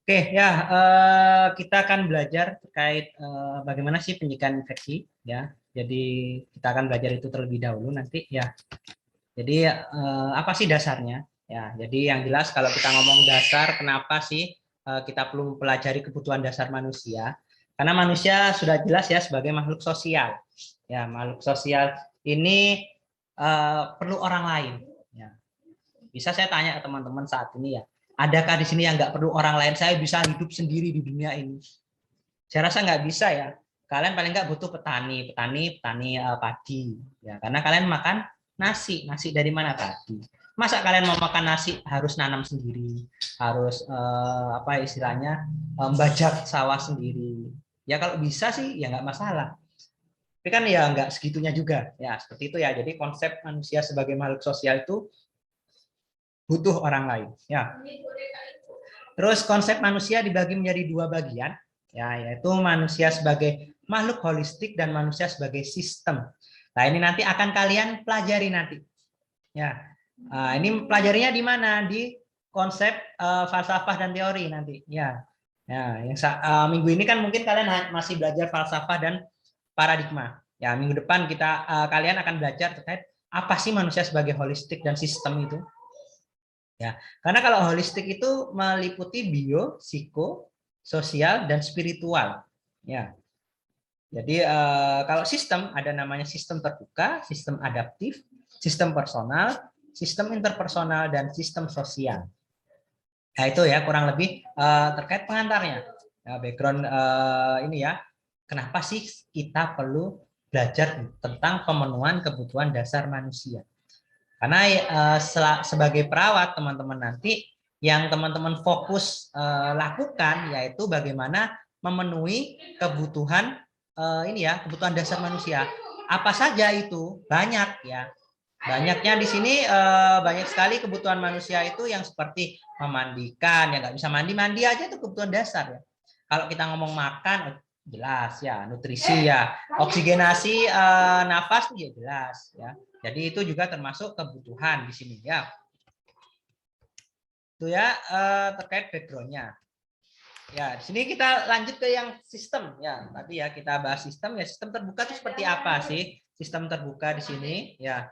Oke, ya, kita akan belajar terkait bagaimana sih pendidikan infeksi, ya. Jadi kita akan belajar itu terlebih dahulu nanti, ya. Jadi apa sih dasarnya? Ya, jadi yang jelas kalau kita ngomong dasar, kenapa sih kita perlu mempelajari kebutuhan dasar manusia? Karena manusia sudah jelas ya sebagai makhluk sosial. Ya, makhluk sosial ini perlu orang lain. Ya. Bisa saya tanya ke teman-teman saat ini ya, adakah di sini yang nggak perlu orang lain? Saya bisa hidup sendiri di dunia ini. Saya rasa nggak bisa ya. Kalian paling nggak butuh petani padi, ya karena kalian makan nasi. Nasi dari mana tadi? Masa kalian mau makan nasi harus nanam sendiri, harus apa istilahnya membajak sawah sendiri. Ya kalau bisa sih ya nggak masalah. Tapi kan ya nggak segitunya juga. Ya seperti itu ya. Jadi konsep manusia sebagai makhluk sosial itu butuh orang lain. Ya. Terus konsep manusia dibagi menjadi dua bagian, ya, yaitu manusia sebagai makhluk holistik dan manusia sebagai sistem. Nah, ini nanti akan kalian pelajari nanti. Ya, ini pelajarinya di mana? Di konsep falsafah dan teori nanti. Ya, yang minggu ini kan mungkin kalian masih belajar falsafah dan paradigma. Ya, minggu depan kalian akan belajar terkait apa sih manusia sebagai holistik dan sistem itu. Ya, karena kalau holistik itu meliputi bio, psiko, sosial dan spiritual. Ya. Jadi kalau sistem ada namanya sistem terbuka, sistem adaptif, sistem personal, sistem interpersonal dan sistem sosial. Nah, itu ya kurang lebih terkait pengantarnya. Nah, background ini ya. Kenapa sih kita perlu belajar tentang pemenuhan kebutuhan dasar manusia? Karena sebagai perawat teman-teman nanti yang teman-teman fokus lakukan yaitu bagaimana memenuhi kebutuhan ini ya, kebutuhan dasar manusia. Apa saja itu? Banyak ya. Banyaknya di sini banyak sekali kebutuhan manusia itu yang seperti memandikan, ya nggak bisa mandi aja itu kebutuhan dasar ya. Kalau kita ngomong makan jelas ya, nutrisi ya, oksigenasi nafas ya jelas ya. Jadi itu juga termasuk kebutuhan di sini ya. Itu ya terkait backgroundnya. Ya, di sini kita lanjut ke yang sistem ya. Tadi ya kita bahas sistem ya. Sistem terbuka itu seperti apa sih? Sistem terbuka di sini ya.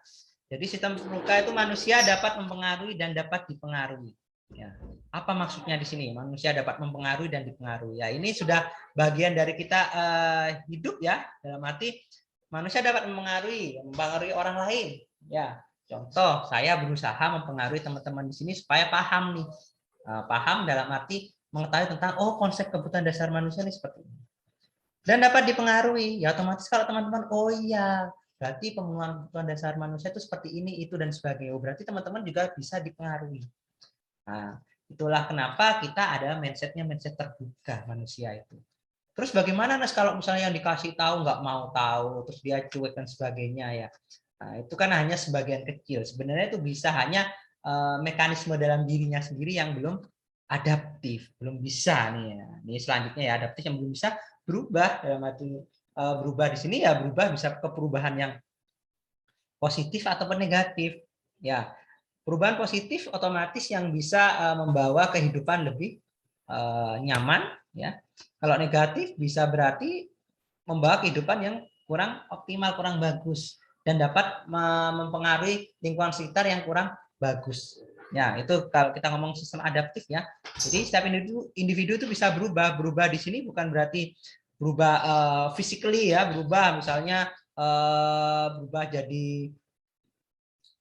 Jadi sistem terbuka itu manusia dapat mempengaruhi dan dapat dipengaruhi. Ya. Apa maksudnya di sini? Manusia dapat mempengaruhi dan dipengaruhi. Ya, ini sudah bagian dari kita hidup ya. Dalam arti manusia dapat mempengaruhi orang lain. Ya, contoh saya berusaha mempengaruhi teman-teman di sini supaya paham nih. Paham dalam arti mengetahui tentang konsep kebutuhan dasar manusia ini seperti ini. Dan dapat dipengaruhi. Ya otomatis kalau teman-teman iya, berarti pemenuhan kebutuhan dasar manusia itu seperti ini, itu dan sebagainya. Berarti teman-teman juga bisa dipengaruhi. Nah, itulah kenapa kita ada mindset terbuka manusia itu. Terus bagaimana Nas kalau misalnya yang dikasih tahu nggak mau tahu, terus dia cuek dan sebagainya ya. Nah, itu kan hanya sebagian kecil. Sebenarnya itu bisa hanya mekanisme dalam dirinya sendiri yang belum adaptif, belum bisa nih ya. Ini selanjutnya ya adaptif yang belum bisa berubah dalam arti berubah di sini ya berubah bisa ke perubahan yang positif ataupun negatif. Ya, perubahan positif otomatis yang bisa membawa kehidupan lebih nyaman ya. Kalau negatif bisa berarti membawa kehidupan yang kurang optimal, kurang bagus dan dapat mempengaruhi lingkungan sekitar yang kurang bagus. Ya, itu kalau kita ngomong sistem adaptif ya. Jadi setiap individu itu bisa berubah di sini bukan berarti berubah physically ya, berubah misalnya berubah jadi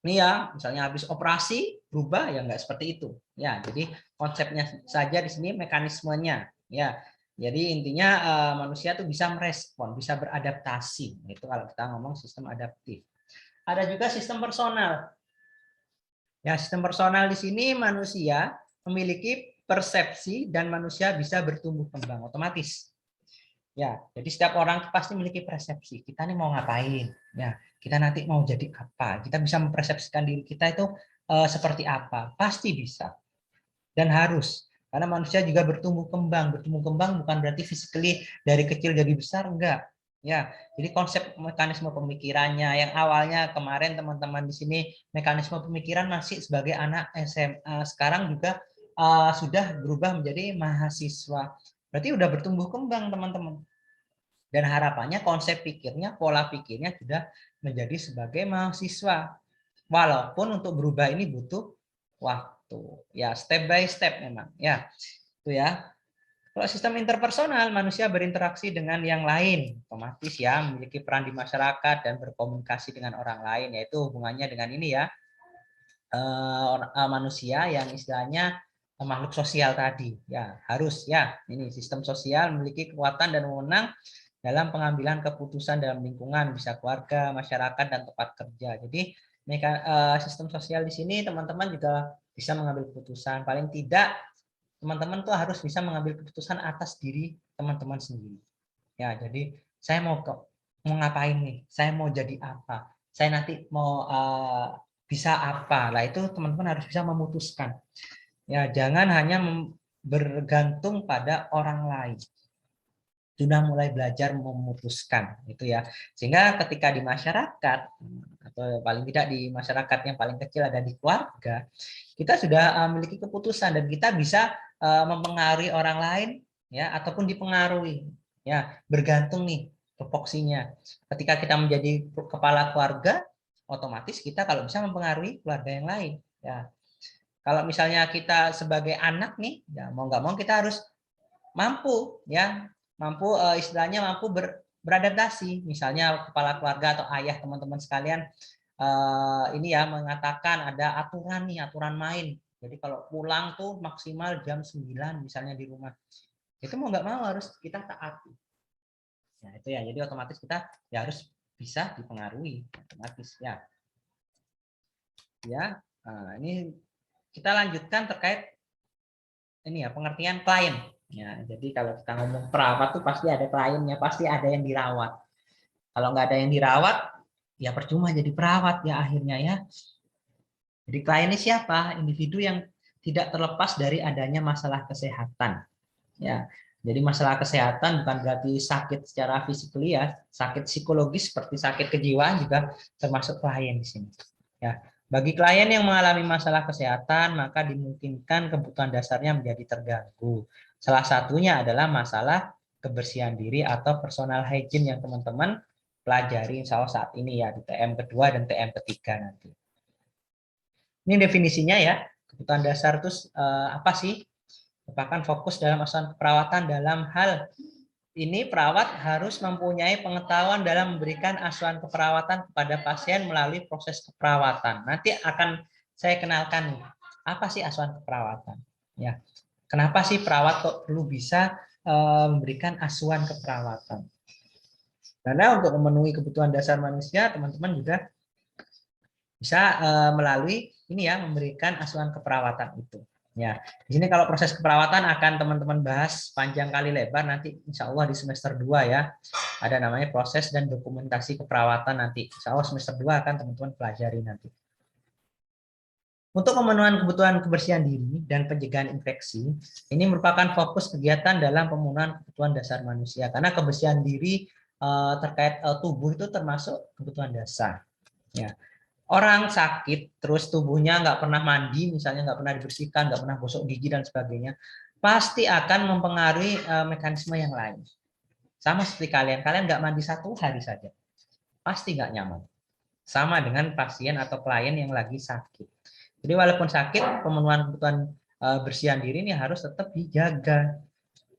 ini ya, misalnya habis operasi berubah ya nggak seperti itu. Ya, jadi konsepnya saja di sini mekanismenya ya. Jadi intinya manusia tuh bisa merespon, bisa beradaptasi. Itu kalau kita ngomong sistem adaptif. Ada juga sistem personal. Ya, sistem personal di sini manusia memiliki persepsi dan manusia bisa bertumbuh kembang otomatis. Ya, jadi setiap orang pasti memiliki persepsi. Kita nih mau ngapain? Ya, kita nanti mau jadi apa? Kita bisa mempersepsikan diri kita itu seperti apa? Pasti bisa dan harus. Karena manusia juga bertumbuh kembang. Bertumbuh kembang bukan berarti physically dari kecil jadi besar, enggak. Ya, jadi konsep mekanisme pemikirannya yang awalnya kemarin teman-teman di sini mekanisme pemikiran masih sebagai anak SMA, sekarang juga sudah berubah menjadi mahasiswa. Berarti udah bertumbuh kembang teman-teman. Dan harapannya konsep pikirnya, pola pikirnya sudah menjadi sebagai mahasiswa. Walaupun untuk berubah ini butuh waktu. Ya, step by step memang. Ya, itu ya. Kalau sistem interpersonal, manusia berinteraksi dengan yang lain, otomatis ya memiliki peran di masyarakat dan berkomunikasi dengan orang lain, yaitu hubungannya dengan ini ya, manusia yang istilahnya makhluk sosial tadi. Ya, harus ya, ini sistem sosial memiliki kekuatan dan wewenang dalam pengambilan keputusan dalam lingkungan, bisa keluarga, masyarakat, dan tempat kerja. Jadi sistem sosial di sini teman-teman juga bisa mengambil keputusan. Paling tidak teman-teman tuh harus bisa mengambil keputusan atas diri teman-teman sendiri. Ya, jadi saya mau ngapain nih? Saya mau jadi apa? Saya nanti mau bisa apa? Lah itu teman-teman harus bisa memutuskan. Ya, jangan hanya bergantung pada orang lain. Sudah mulai belajar memutuskan itu ya, sehingga ketika di masyarakat atau paling tidak di masyarakat yang paling kecil ada di keluarga, kita sudah memiliki keputusan dan kita bisa mempengaruhi orang lain ya, ataupun dipengaruhi ya, bergantung nih tupoksinya. Ketika kita menjadi kepala keluarga, otomatis kita kalau bisa mempengaruhi keluarga yang lain ya. Kalau misalnya kita sebagai anak nih ya, mau nggak mau kita harus mampu ya, mampu istilahnya mampu beradaptasi. Misalnya kepala keluarga atau ayah teman-teman sekalian ini ya mengatakan ada aturan nih, aturan main. Jadi kalau pulang tuh maksimal jam 9 misalnya di rumah. Itu mau nggak mau harus kita taati. Nah, itu ya. Jadi otomatis kita ya harus bisa dipengaruhi otomatis ya. Ya. Nah, ini kita lanjutkan terkait ini ya, pengertian klien. Ya, jadi kalau kita ngomong perawat tuh pasti ada kliennya, pasti ada yang dirawat. Kalau nggak ada yang dirawat, ya percuma jadi perawat ya akhirnya ya. Jadi klien ini siapa? Individu yang tidak terlepas dari adanya masalah kesehatan. Ya, jadi masalah kesehatan bukan berarti sakit secara fisik ya, sakit psikologis seperti sakit kejiwaan juga termasuk klien di sini. Ya, bagi klien yang mengalami masalah kesehatan, maka dimungkinkan kebutuhan dasarnya menjadi terganggu. Salah satunya adalah masalah kebersihan diri atau personal hygiene yang teman-teman pelajari insya Allah saat ini ya di TM kedua dan TM ketiga nanti. Ini definisinya ya, kebutuhan dasar itu apa sih? Merupakan fokus dalam asuhan keperawatan dalam hal ini perawat harus mempunyai pengetahuan dalam memberikan asuhan keperawatan kepada pasien melalui proses keperawatan. Nanti akan saya kenalkan nih, apa sih asuhan keperawatan? Ya, kenapa sih perawat kok perlu bisa memberikan asuhan keperawatan? Karena untuk memenuhi kebutuhan dasar manusia, teman-teman juga bisa melalui ini ya, memberikan asuhan keperawatan itu. Ya, di sini kalau proses keperawatan akan teman-teman bahas panjang kali lebar nanti insya Allah di semester 2 ya. Ada namanya proses dan dokumentasi keperawatan nanti. Insya Allah semester 2 akan teman-teman pelajari nanti. Untuk pemenuhan kebutuhan kebersihan diri dan pencegahan infeksi, ini merupakan fokus kegiatan dalam pemenuhan kebutuhan dasar manusia. Karena kebersihan diri terkait tubuh itu termasuk kebutuhan dasar. Ya. Orang sakit, terus tubuhnya nggak pernah mandi, misalnya nggak pernah dibersihkan, nggak pernah gosok gigi dan sebagainya, pasti akan mempengaruhi mekanisme yang lain. Sama seperti kalian nggak mandi 1 hari saja, pasti nggak nyaman. Sama dengan pasien atau klien yang lagi sakit. Jadi walaupun sakit, pemenuhan kebutuhan bersihan diri ini harus tetap dijaga.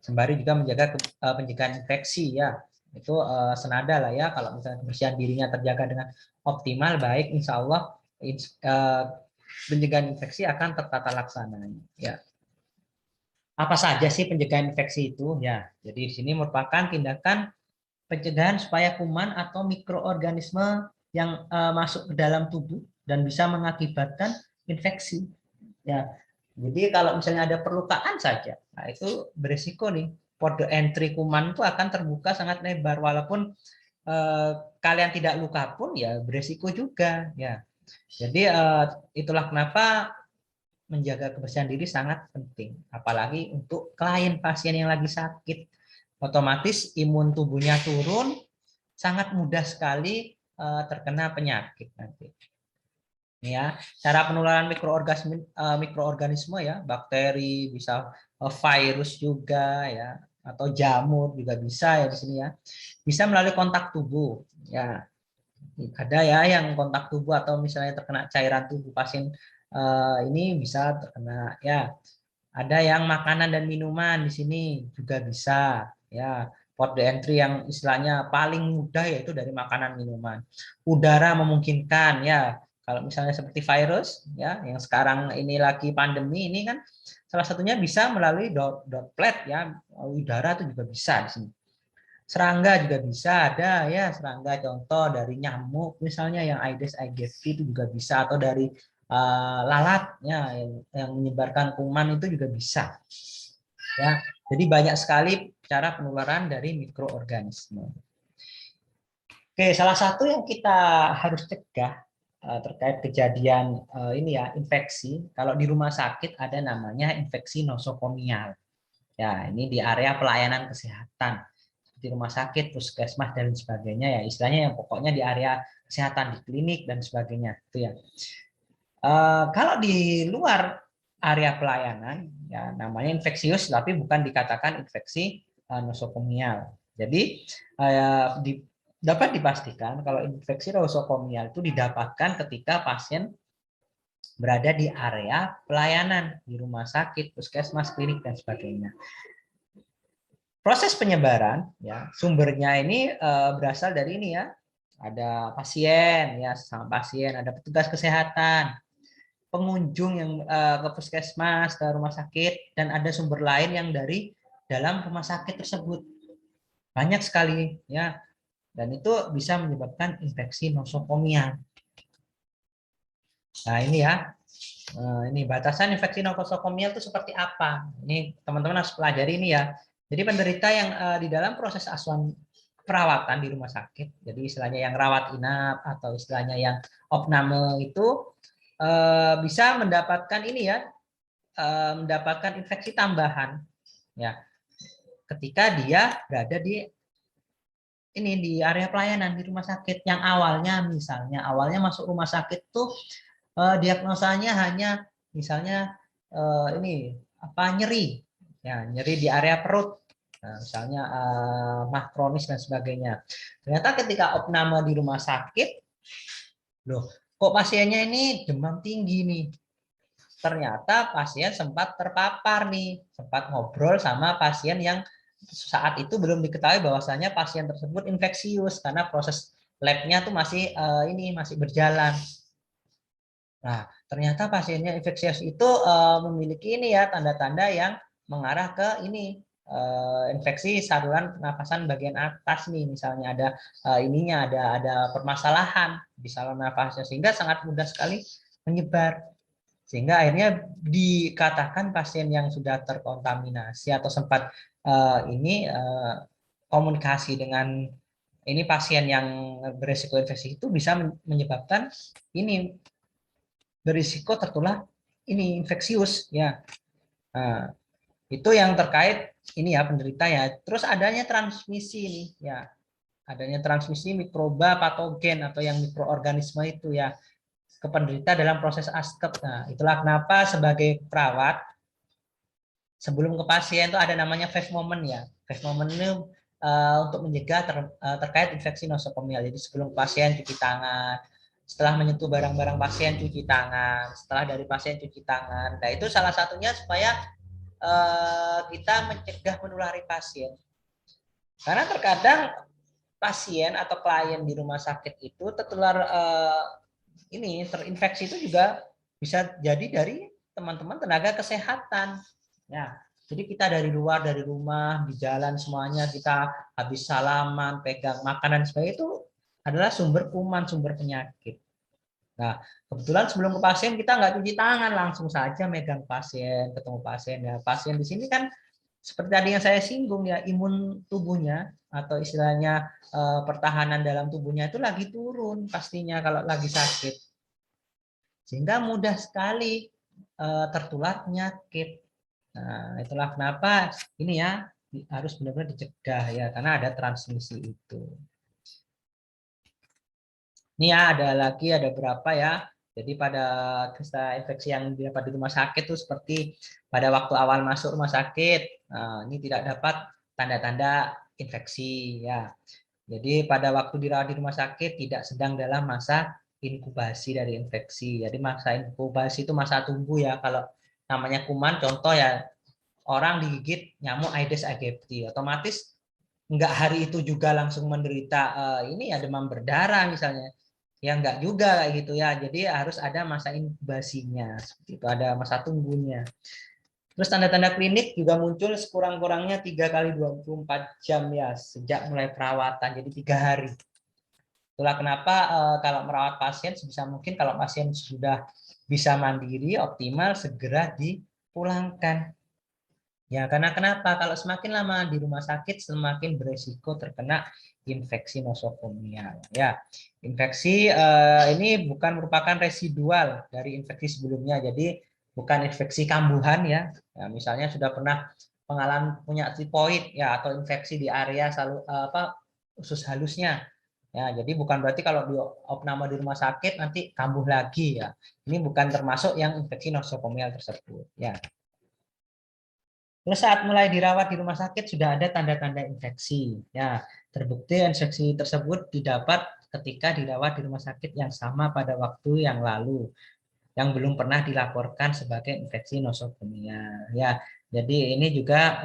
Sembari juga menjaga pencegahan infeksi ya. Itu senada lah ya, kalau misalnya kebersihan dirinya terjaga dengan optimal, baik insya Allah pencegahan infeksi akan tertata laksana ya. Apa saja sih pencegahan infeksi itu ya? Jadi di sini merupakan tindakan pencegahan supaya kuman atau mikroorganisme yang masuk ke dalam tubuh dan bisa mengakibatkan infeksi ya. Jadi kalau misalnya ada perlukaan saja, nah itu berisiko nih, kode entry kuman itu akan terbuka sangat lebar, walaupun kalian tidak luka pun ya berisiko juga ya. Jadi itulah kenapa menjaga kebersihan diri sangat penting, apalagi untuk klien pasien yang lagi sakit. Otomatis imun tubuhnya turun, sangat mudah sekali terkena penyakit nanti. Ini ya, cara penularan mikroorganisme ya, bakteri, bisa virus juga ya, atau jamur juga bisa ya di sini ya. Bisa melalui kontak tubuh ya. Ada ya yang kontak tubuh atau misalnya terkena cairan tubuh pasien, ini bisa terkena ya. Ada yang makanan dan minuman di sini juga bisa ya. Port the entry yang istilahnya paling mudah yaitu dari makanan minuman. Udara memungkinkan ya. Kalau misalnya seperti virus ya yang sekarang ini lagi pandemi ini kan salah satunya bisa melalui droplet ya. Udara itu juga bisa di sini. Serangga juga bisa ada ya, serangga contoh dari nyamuk misalnya yang Aedes aegypti itu juga bisa, atau dari lalat ya yang menyebarkan kuman itu juga bisa ya. Jadi banyak sekali cara penularan dari mikroorganisme. Oke, salah satu yang kita harus cegah terkait kejadian ini ya infeksi, kalau di rumah sakit ada namanya infeksi nosokomial. Ya, ini di area pelayanan kesehatan di rumah sakit, puskesmas dan sebagainya ya, istilahnya yang pokoknya di area kesehatan di klinik dan sebagainya itu ya. Kalau di luar area pelayanan ya namanya infeksius tapi bukan dikatakan infeksi nosokomial. Jadi dapat dipastikan kalau infeksi nosokomial itu didapatkan ketika pasien berada di area pelayanan di rumah sakit, puskesmas, klinik dan sebagainya. Proses penyebaran ya sumbernya ini berasal dari ini ya, ada pasien ya, sama pasien, ada petugas kesehatan, pengunjung yang ke puskesmas, ke rumah sakit, dan ada sumber lain yang dari dalam rumah sakit tersebut. Banyak sekali ya, dan itu bisa menyebabkan infeksi nosokomial. Nah ini ya, ini batasan infeksi nosokomial itu seperti apa? Ini teman-teman harus pelajari ini ya. Jadi penderita yang di dalam proses asuhan perawatan di rumah sakit, jadi istilahnya yang rawat inap atau istilahnya yang opname itu bisa mendapatkan ini ya, mendapatkan infeksi tambahan ya ketika dia berada di ini di area pelayanan di rumah sakit yang awalnya misalnya awalnya masuk rumah sakit tuh diagnosanya hanya misalnya ini apa nyeri ya, nyeri di area perut. Nah, misalnya mah kronis dan sebagainya. Ternyata ketika opname di rumah sakit, loh kok pasiennya ini demam tinggi nih. Ternyata pasien sempat terpapar nih, sempat ngobrol sama pasien yang saat itu belum diketahui bahwasanya pasien tersebut infeksius karena proses labnya tuh masih ini masih berjalan. Nah, ternyata pasiennya infeksius itu memiliki ini ya tanda-tanda yang mengarah ke ini infeksi saluran pernafasan bagian atas nih, misalnya ada ininya ada permasalahan di saluran nafasnya sehingga sangat mudah sekali menyebar. Sehingga akhirnya dikatakan pasien yang sudah terkontaminasi atau sempat ini komunikasi dengan ini pasien yang beresiko infeksi itu bisa menyebabkan ini berisiko tertular ini infeksius ya. Nah, itu yang terkait ini ya penderita ya. Terus adanya transmisi ini ya. Adanya transmisi mikroba patogen atau yang mikroorganisme itu ya ke penderita dalam proses askep. Nah, itulah kenapa sebagai perawat sebelum ke pasien itu ada namanya five moment ya. Five moment ini untuk mencegah terkait infeksi nosokomial. Jadi sebelum pasien cuci tangan, setelah menyentuh barang-barang pasien cuci tangan, setelah dari pasien cuci tangan. Nah itu salah satunya supaya kita mencegah menulari pasien. Karena terkadang pasien atau klien di rumah sakit itu tertular ini terinfeksi itu juga bisa jadi dari teman-teman tenaga kesehatan. Ya, jadi kita dari luar, dari rumah, di jalan semuanya kita habis salaman, pegang makanan sebagainya itu adalah sumber kuman, sumber penyakit. Nah, kebetulan sebelum ke pasien kita nggak cuci tangan, langsung saja megang pasien, ketemu pasien. Ya, pasien di sini kan seperti tadi yang saya singgung ya, imun tubuhnya atau istilahnya pertahanan dalam tubuhnya itu lagi turun pastinya kalau lagi sakit. Sehingga mudah sekali tertular penyakit. Nah, itulah kenapa ini ya harus benar-benar dicegah ya karena ada transmisi itu. Ini ya ada lagi ada berapa ya Jadi pada gejala infeksi yang didapat di rumah sakit itu seperti pada waktu awal masuk rumah sakit, nah, ini tidak dapat tanda-tanda infeksi ya. Jadi pada waktu dirawat di rumah sakit tidak sedang dalam masa inkubasi dari infeksi. Jadi masa inkubasi itu masa tunggu ya. Kalau namanya kuman, contoh ya orang digigit nyamuk Aedes aegypti, otomatis nggak hari itu juga langsung menderita ini ya demam berdarah misalnya. Ya nggak juga kayak gitu ya. Jadi harus ada masa inkubasinya, seperti itu ada masa tunggunya. Terus tanda-tanda klinik juga muncul sekurang-kurangnya 3 kali 24 jam ya sejak mulai perawatan, jadi 3 hari. Itulah kenapa kalau merawat pasien sebisa mungkin kalau pasien sudah bisa mandiri optimal segera dipulangkan. Ya, karena kenapa? Kalau semakin lama di rumah sakit, semakin beresiko terkena infeksi nosokomial. Ya, infeksi ini bukan merupakan residual dari infeksi sebelumnya. Jadi bukan infeksi kambuhan ya. Ya, misalnya sudah pernah pengalaman punya tipoid ya atau infeksi di area usus halusnya. Ya, jadi bukan berarti kalau di opname di rumah sakit nanti kambuh lagi ya. Ini bukan termasuk yang infeksi nosokomial tersebut. Ya. Terus saat mulai dirawat di rumah sakit sudah ada tanda-tanda infeksi. Ya, terbukti infeksi tersebut didapat ketika dirawat di rumah sakit yang sama pada waktu yang lalu, yang belum pernah dilaporkan sebagai infeksi nosokomial. Ya, jadi ini juga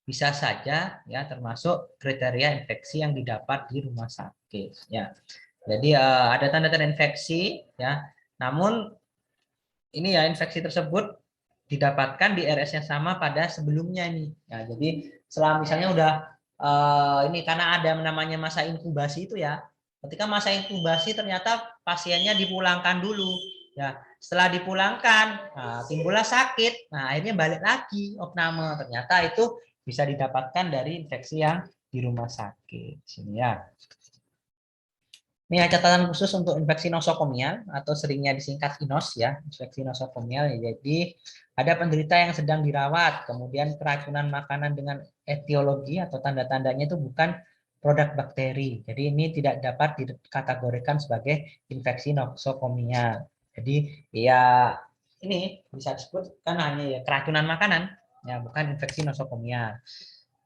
bisa saja ya termasuk kriteria infeksi yang didapat di rumah sakit. Ya, jadi ada tanda-tanda infeksi. Ya, namun ini ya infeksi tersebut didapatkan di RS yang sama pada sebelumnya nih. Ya, jadi setelah misalnya udah ini karena ada namanya masa inkubasi itu ya. Ketika masa inkubasi ternyata pasiennya dipulangkan dulu. Ya, setelah dipulangkan timbullah sakit. Nah, akhirnya balik lagi opname. Ternyata itu bisa didapatkan dari infeksi yang di rumah sakit. Sini ya. Ini catatan khusus untuk infeksi nosokomial atau seringnya disingkat INOS ya, infeksi nosokomial. Jadi ada penderita yang sedang dirawat, kemudian keracunan makanan dengan etiologi atau tanda-tandanya itu bukan produk bakteri. Jadi ini tidak dapat dikategorikan sebagai infeksi nosokomial. Jadi ya ini bisa disebut kan hanya ya keracunan makanan, ya bukan infeksi nosokomial.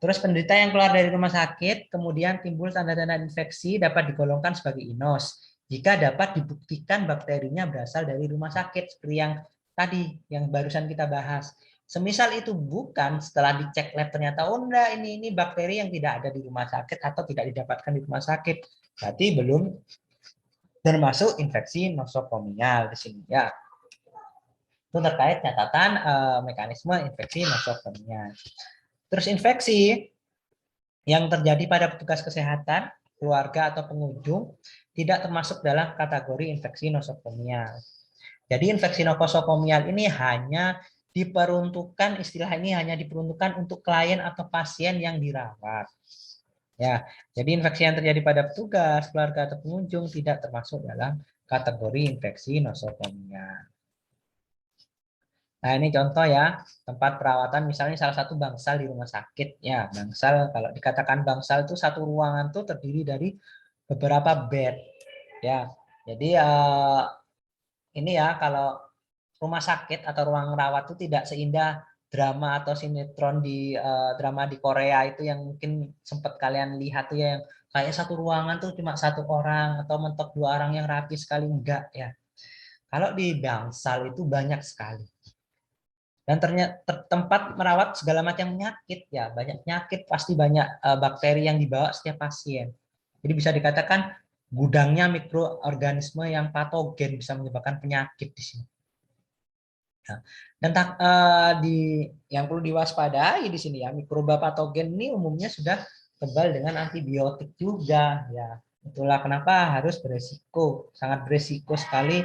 Terus penderita yang keluar dari rumah sakit, kemudian timbul tanda-tanda infeksi dapat digolongkan sebagai INOS. Jika dapat dibuktikan bakterinya berasal dari rumah sakit, seperti yang tadi, yang barusan kita bahas. Semisal itu bukan, setelah dicek lab ternyata, oh enggak, ini bakteri yang tidak ada di rumah sakit atau tidak didapatkan di rumah sakit. Berarti belum termasuk infeksi nosokomial di sini ya. Itu terkait catatan mekanisme infeksi nosokomial. Terus infeksi yang terjadi pada petugas kesehatan, keluarga atau pengunjung tidak termasuk dalam kategori infeksi nosokomial. Jadi infeksi nosokomial ini hanya diperuntukkan, istilah ini hanya diperuntukkan untuk klien atau pasien yang dirawat. Ya, jadi infeksi yang terjadi pada petugas, keluarga atau pengunjung tidak termasuk dalam kategori infeksi nosokomial. Nah, ini contoh ya, tempat perawatan misalnya salah satu bangsal di rumah sakit. Ya, bangsal, kalau dikatakan bangsal itu satu ruangan tuh terdiri dari beberapa bed. Ya, jadi ini ya kalau rumah sakit atau ruang rawat itu tidak seindah drama atau sinetron di drama di Korea itu yang mungkin sempat kalian lihat tuh ya, yang kayak satu ruangan tuh cuma satu orang atau mentok dua orang yang rapi sekali, enggak ya. Kalau di bangsal itu banyak sekali. Dan ternyata tempat merawat segala macam penyakit ya, banyak penyakit, pasti banyak bakteri yang dibawa setiap pasien. Jadi bisa dikatakan gudangnya mikroorganisme yang patogen bisa menyebabkan penyakit di sini. Nah, dan yang perlu diwaspadai di sini ya, mikroba patogen ini umumnya sudah kebal dengan antibiotik juga ya. Itulah kenapa harus beresiko, sangat beresiko sekali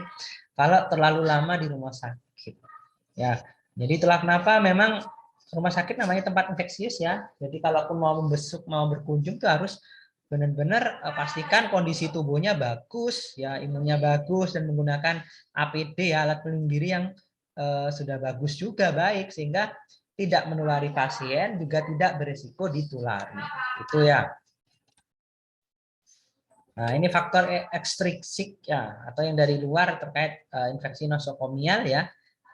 kalau terlalu lama di rumah sakit. Ya, jadi itulah kenapa memang rumah sakit namanya tempat infeksius ya. Jadi kalaupun mau membesuk, mau berkunjung tuh harus benar-benar pastikan kondisi tubuhnya bagus, ya imunnya bagus dan menggunakan APD ya alat pelindung diri yang sudah bagus juga baik sehingga tidak menulari pasien juga tidak beresiko ditulari. Itu ya. Nah, ini faktor ekstrinsik ya, atau yang dari luar terkait infeksi nosokomial ya.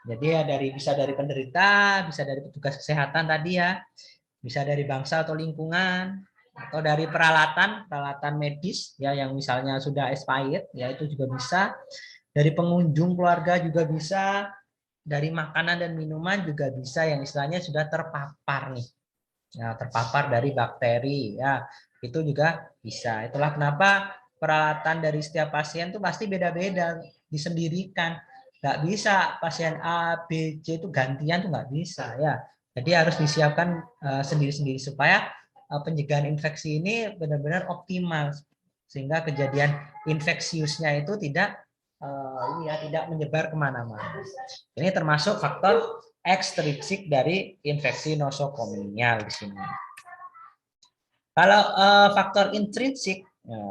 Jadi ya bisa dari penderita, bisa dari petugas kesehatan tadi ya, bisa dari bangsa atau lingkungan, atau dari peralatan medis ya yang misalnya sudah expired ya, itu juga bisa. Dari pengunjung keluarga juga bisa, dari makanan dan minuman juga bisa yang istilahnya sudah terpapar nih. Ya, terpapar dari bakteri ya, itu juga bisa. Itulah kenapa peralatan dari setiap pasien tuh pasti beda-beda, disendirikan. Nggak bisa pasien A, B, C itu gantian tuh nggak bisa ya. Jadi harus disiapkan sendiri-sendiri supaya pencegahan infeksi ini benar-benar optimal sehingga kejadian infeksiusnya itu tidak ini ya, tidak menyebar kemana-mana. Ini termasuk faktor ekstrinsik dari infeksi nosokomial di sini. Kalau faktor intrinsik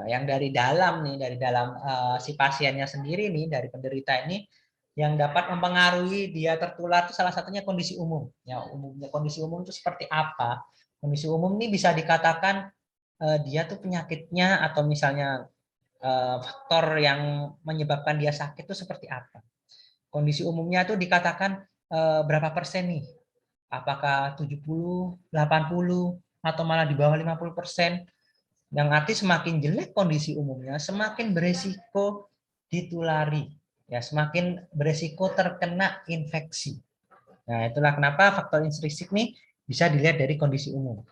yang dari dalam nih, dari dalam si pasiennya sendiri nih, dari penderita ini, yang dapat mempengaruhi dia tertular itu salah satunya kondisi umum. Ya, umumnya kondisi umum itu seperti apa? Kondisi umum ini bisa dikatakan dia tuh penyakitnya atau misalnya faktor yang menyebabkan dia sakit itu seperti apa? Kondisi umumnya itu dikatakan berapa persen nih? Apakah 70, 80, atau malah di bawah 50%? Yang arti semakin jelek kondisi umumnya, semakin beresiko ditulari. Ya, semakin beresiko terkena infeksi. Nah, itulah kenapa faktor intrinsik nih bisa dilihat dari kondisi umum.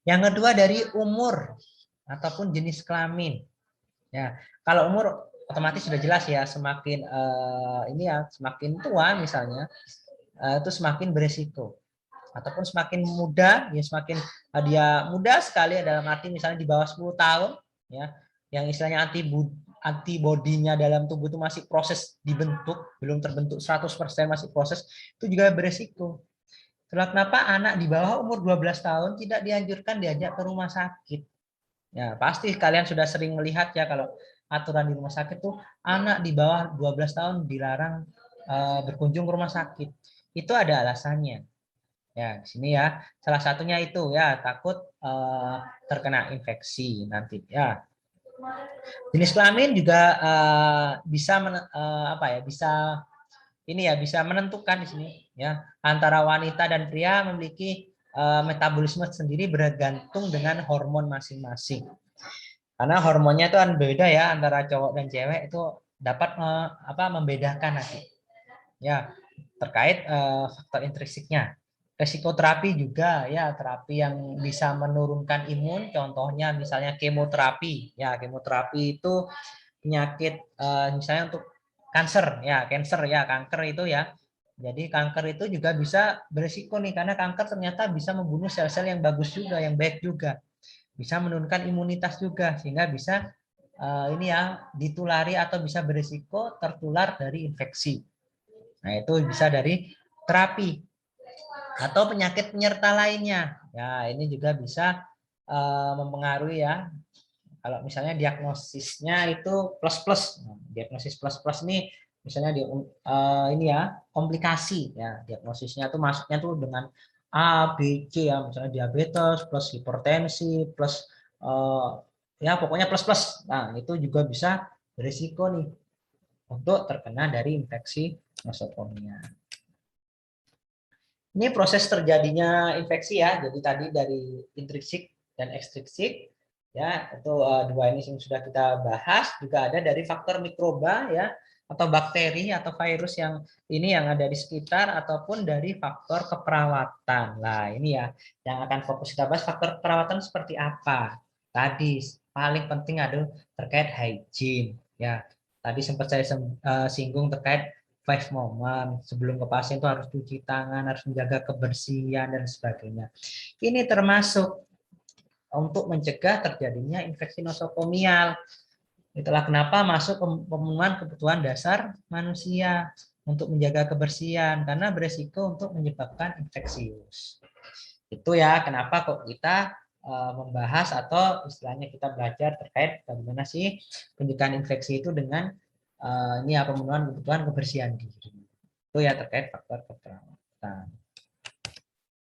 Yang kedua dari umur ataupun jenis kelamin. Ya, kalau umur otomatis sudah jelas ya, semakin ini ya, semakin tua misalnya itu semakin beresiko, ataupun semakin muda ya, semakin dia muda sekali dalam arti misalnya di bawah 10 tahun ya, yang istilahnya antibodinya dalam tubuh itu masih proses dibentuk, belum terbentuk 100%, masih proses, itu juga beresiko. Itulah kenapa anak di bawah umur 12 tahun tidak dianjurkan diajak ke rumah sakit. Ya, pasti kalian sudah sering melihat ya kalau aturan di rumah sakit tuh anak di bawah 12 tahun dilarang berkunjung ke rumah sakit. Itu ada alasannya. Ya, di sini ya. Salah satunya itu ya takut terkena infeksi nanti ya. Jenis kelamin juga bisa apa ya? Bisa ini ya, bisa menentukan di sini ya, antara wanita dan pria memiliki metabolisme sendiri bergantung dengan hormon masing-masing. Karena hormonnya itu kan beda ya antara cowok dan cewek, itu dapat membedakan nanti. Ya, terkait faktor intrinsiknya. Resiko terapi juga ya, terapi yang bisa menurunkan imun, contohnya misalnya kemoterapi. Ya, kemoterapi itu penyakit misalnya untuk kanker ya, kanker itu ya. Jadi kanker itu juga bisa beresiko nih, karena kanker ternyata bisa membunuh sel-sel yang bagus juga, yang baik juga. Bisa menurunkan imunitas juga, sehingga bisa ini ya, ditulari atau bisa beresiko tertular dari infeksi. Nah, itu bisa dari terapi atau penyakit penyerta lainnya. Ya, ini juga bisa mempengaruhi ya. Kalau misalnya diagnosisnya itu plus-plus. Nah, diagnosis plus-plus ini misalnya ini ya, komplikasi ya. Diagnosisnya tuh masuknya tuh dengan A, B, C ya, misalnya diabetes plus hipertensi plus ya pokoknya plus-plus. Nah, itu juga bisa berisiko nih untuk terkena dari infeksi nosokomia. Ini proses terjadinya infeksi ya. Jadi tadi dari intrinsik dan ekstrinsik ya, itu dua ini yang sudah kita bahas. Juga ada dari faktor mikroba ya, atau bakteri atau virus yang ini yang ada di sekitar, ataupun dari faktor keperawatan. Nah, ini ya yang akan fokus kita bahas, faktor keperawatan seperti apa. Tadi paling penting adalah terkait hygiene ya. Tadi sempat saya singgung terkait 5 moment sebelum ke pasien itu harus cuci tangan, harus menjaga kebersihan dan sebagainya. Ini termasuk untuk mencegah terjadinya infeksi nosokomial. Itulah kenapa masuk pemenuhan kebutuhan dasar manusia untuk menjaga kebersihan, karena beresiko untuk menyebabkan infeksius. Itu ya kenapa kok kita membahas atau istilahnya kita belajar terkait bagaimana sih pencegahan infeksi itu dengan ini ya, pemenuhan kebutuhan kebersihan diri. Itu ya terkait faktor keperawatan.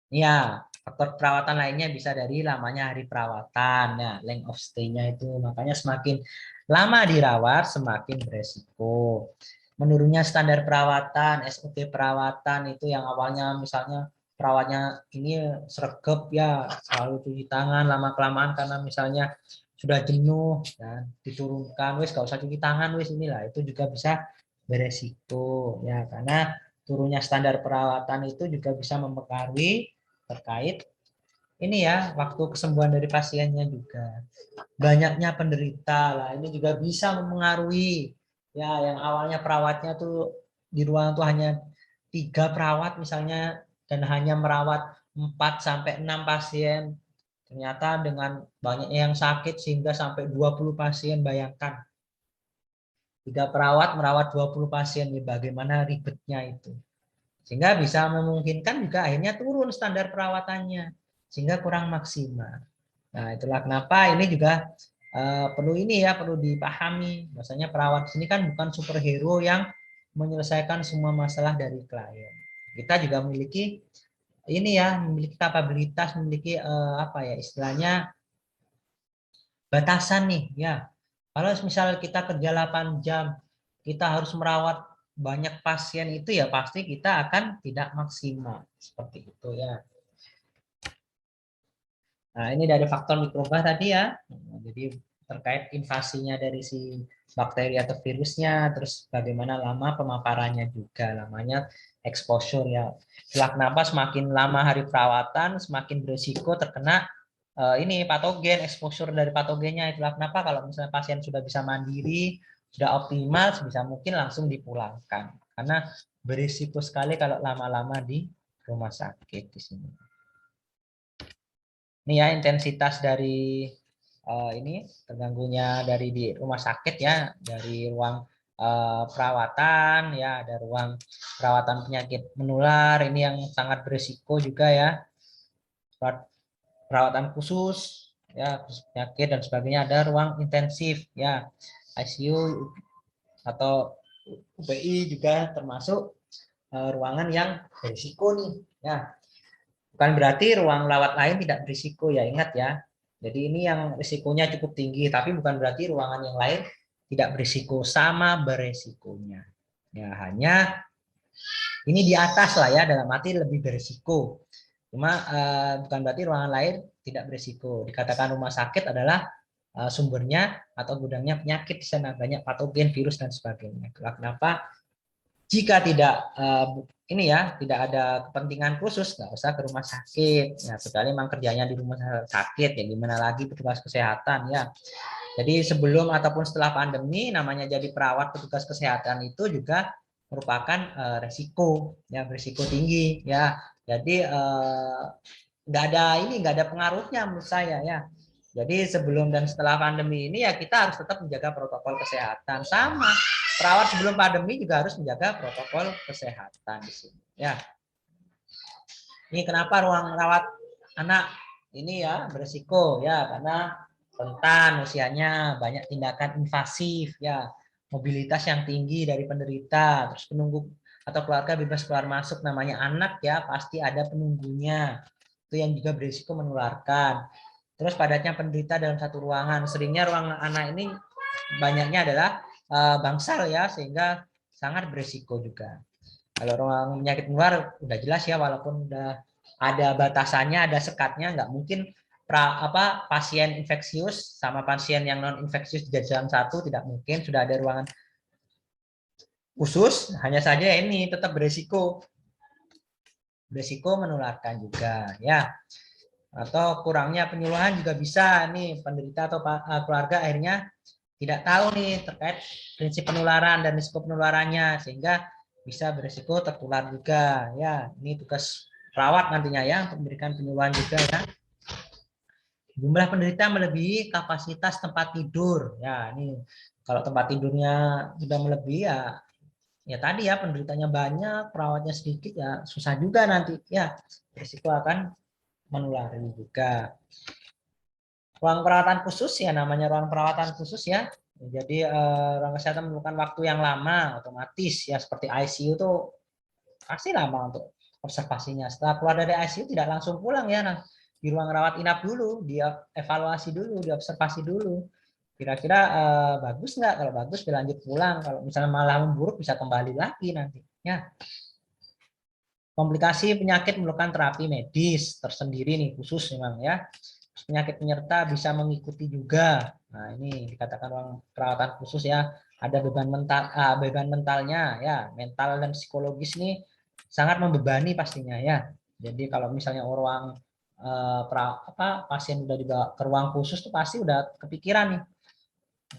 Ya, Faktor perawatan lainnya bisa dari lamanya hari perawatan, ya, length of stay-nya itu. Makanya semakin lama dirawat, semakin beresiko. Menurunnya standar perawatan, SOP perawatan itu yang awalnya misalnya perawatnya ini sregep ya, selalu cuci tangan lama-kelamaan karena misalnya sudah jenuh, ya, diturunkan, wis gak usah cuci tangan, wis inilah, itu juga bisa beresiko, ya, karena turunnya standar perawatan itu juga bisa mempengaruhi terkait ini ya waktu kesembuhan dari pasiennya juga. Banyaknya penderita lah ini juga bisa mempengaruhi ya, yang awalnya perawatnya tuh di ruang tuh hanya 3 perawat misalnya dan hanya merawat 4 sampai 6 pasien. Ternyata dengan banyaknya yang sakit sehingga sampai 20 pasien, bayangkan. 3 perawat merawat 20 pasien, ya bagaimana ribetnya itu. Sehingga bisa memungkinkan juga akhirnya turun standar perawatannya sehingga kurang maksimal. Nah, itulah kenapa ini juga perlu ini ya, perlu dipahami. Maksudnya perawat sini kan bukan superhero yang menyelesaikan semua masalah dari klien. Kita juga memiliki ini ya, memiliki kapabilitas, memiliki apa ya istilahnya batasan nih ya. Kalau misal kita kerja 8 jam, kita harus merawat banyak pasien itu ya pasti kita akan tidak maksimal seperti itu ya. Nah, ini dari faktor mikrobah tadi ya. Jadi terkait invasinya dari si bakteri atau virusnya, terus bagaimana lama pemaparannya juga, lamanya exposure ya. Itulah kenapa semakin lama hari perawatan, semakin berisiko terkena ini patogen, exposure dari patogennya. Itulah kenapa kalau misalnya pasien sudah bisa mandiri, sudah optimal, sebisa mungkin langsung dipulangkan. Karena berisiko sekali kalau lama-lama di rumah sakit di sini. Ini ya intensitas dari ini terganggunya dari di rumah sakit ya, dari ruang perawatan ya, ada ruang perawatan penyakit menular ini yang sangat berisiko juga ya, perawatan khusus ya, penyakit dan sebagainya, ada ruang intensif ya, ICU atau UPI juga termasuk ruangan yang berisiko nih ya. Bukan berarti ruang rawat lain tidak berisiko ya, ingat ya. Jadi ini yang risikonya cukup tinggi, tapi bukan berarti ruangan yang lain tidak berisiko, sama beresikonya. Ya, hanya ini di atas lah ya, dalam arti lebih berisiko. Cuma bukan berarti ruangan lain tidak berisiko. Dikatakan rumah sakit adalah sumbernya atau gudangnya penyakit di sana, banyak patogen, virus dan sebagainya. Kenapa jika tidak ini ya, tidak ada kepentingan khusus, nggak usah ke rumah sakit. Nah, kecuali memang kerjanya di rumah sakit, ya gimana lagi petugas kesehatan ya. Jadi sebelum ataupun setelah pandemi, namanya jadi perawat petugas kesehatan itu juga merupakan resiko, ya berisiko tinggi ya. Jadi nggak ada ini, nggak ada pengaruhnya menurut saya ya. Jadi sebelum dan setelah pandemi ini ya kita harus tetap menjaga protokol kesehatan. Sama perawat sebelum pandemi juga harus menjaga protokol kesehatan di sini. Ya, ini kenapa ruang rawat anak ini ya berisiko ya, karena rentan usianya, banyak tindakan invasif ya, mobilitas yang tinggi dari penderita, terus penunggu atau keluarga bebas keluar masuk, namanya anak ya pasti ada penunggunya, itu yang juga berisiko menularkan. Terus padatnya penderita dalam satu ruangan, seringnya ruang anak ini banyaknya adalah bangsal ya, sehingga sangat berisiko juga. Kalau ruang penyakit menular udah jelas ya, walaupun udah ada batasannya, ada sekatnya, nggak mungkin pasien infeksius sama pasien yang non infeksius di dalam satu, tidak mungkin, sudah ada ruangan khusus. Hanya saja ini tetap berisiko menularkan juga ya, atau kurangnya penyuluhan juga bisa nih, penderita atau keluarga akhirnya tidak tahu nih terkait prinsip penularan dan risiko penularannya, sehingga bisa berisiko tertular juga ya. Ini tugas perawat nantinya ya, untuk memberikan penyuluhan juga ya. Jumlah penderita melebihi kapasitas tempat tidur ya. Ini kalau tempat tidurnya sudah melebihi ya, ya tadi ya, penderitanya banyak, perawatnya sedikit ya, susah juga nanti ya, risiko akan menulari juga. Ruang perawatan khusus ya, namanya ruang perawatan khusus ya. Jadi ruang kesehatan memerlukan waktu yang lama, otomatis ya, seperti ICU itu pasti lama untuk observasinya. Setelah keluar dari ICU tidak langsung pulang ya, nah di ruang rawat inap dulu, dia evaluasi dulu, diobservasi dulu. Kira-kira bagus nggak? Kalau bagus dilanjut pulang. Kalau misalnya malah memburuk bisa kembali lagi nanti. Ya. Komplikasi penyakit memerlukan terapi medis tersendiri nih khusus memang ya. Penyakit penyerta bisa mengikuti juga. Nah ini dikatakan ruang perawatan khusus ya. Ada beban mentalnya ya, mental dan psikologis nih sangat membebani pastinya ya. Jadi kalau misalnya orang pasien udah dibawa ke ruang khusus tuh pasti udah kepikiran nih.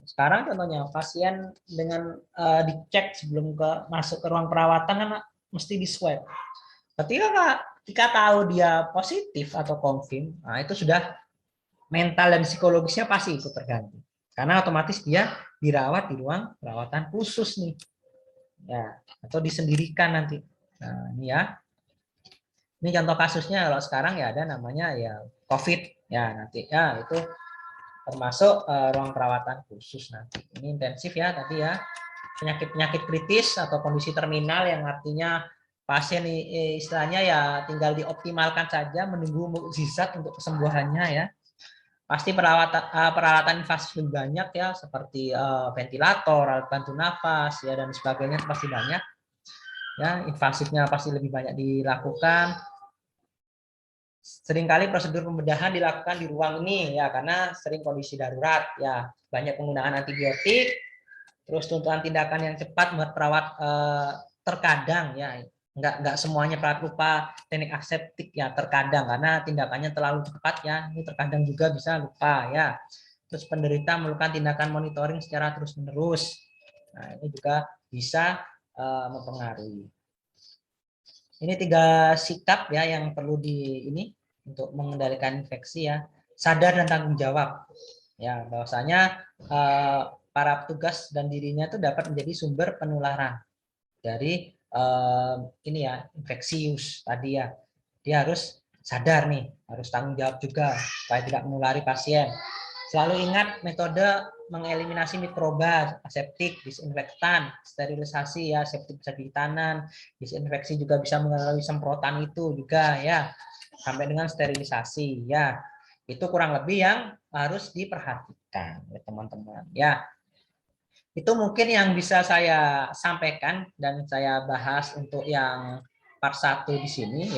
Sekarang contohnya pasien dengan dicek sebelum masuk ke ruang perawatan kan mesti di swab. Ketika tahu dia positif atau confirm, nah itu sudah mental dan psikologisnya pasti ikut terganggu. Karena otomatis dia dirawat di ruang perawatan khusus nih. Ya, atau disendirikan nanti. Nah, ini ya. Ini contoh kasusnya kalau sekarang ya ada namanya ya COVID ya nanti ya itu termasuk ruang perawatan khusus nanti. Ini intensif ya tadi ya. Penyakit-penyakit kritis atau kondisi terminal yang artinya pasien istilahnya ya tinggal dioptimalkan saja menunggu mukjizat untuk kesembuhannya ya. Pasti peralatan invasif lebih banyak ya seperti ventilator, alat bantu nafas ya dan sebagainya pasti banyak. Ya, invasifnya pasti lebih banyak dilakukan. Seringkali prosedur pembedahan dilakukan di ruang ini ya karena sering kondisi darurat ya, banyak penggunaan antibiotik, terus tuntutan tindakan yang cepat buat perawat terkadang ya nggak semuanya perawat lupa teknik aseptik ya terkadang karena tindakannya terlalu cepat ya ini terkadang juga bisa lupa ya. Terus penderita memerlukan tindakan monitoring secara terus menerus. Nah ini juga bisa mempengaruhi. Ini 3 sikap ya yang perlu ini untuk mengendalikan infeksi ya. Sadar dan tanggung jawab. Ya, bahwasanya para petugas dan dirinya itu dapat menjadi sumber penularan dari ini ya infeksius tadi ya. Dia harus sadar nih, harus tanggung jawab juga supaya tidak menulari pasien. Selalu ingat metode mengeliminasi mikroba, aseptik, disinfektan, sterilisasi ya, aseptik bisa di tangan, disinfeksi juga bisa melalui semprotan itu juga ya, sampai dengan sterilisasi ya. Itu kurang lebih yang harus diperhatikan ya teman-teman ya. Itu mungkin yang bisa saya sampaikan dan saya bahas untuk yang part 1 di sini ya.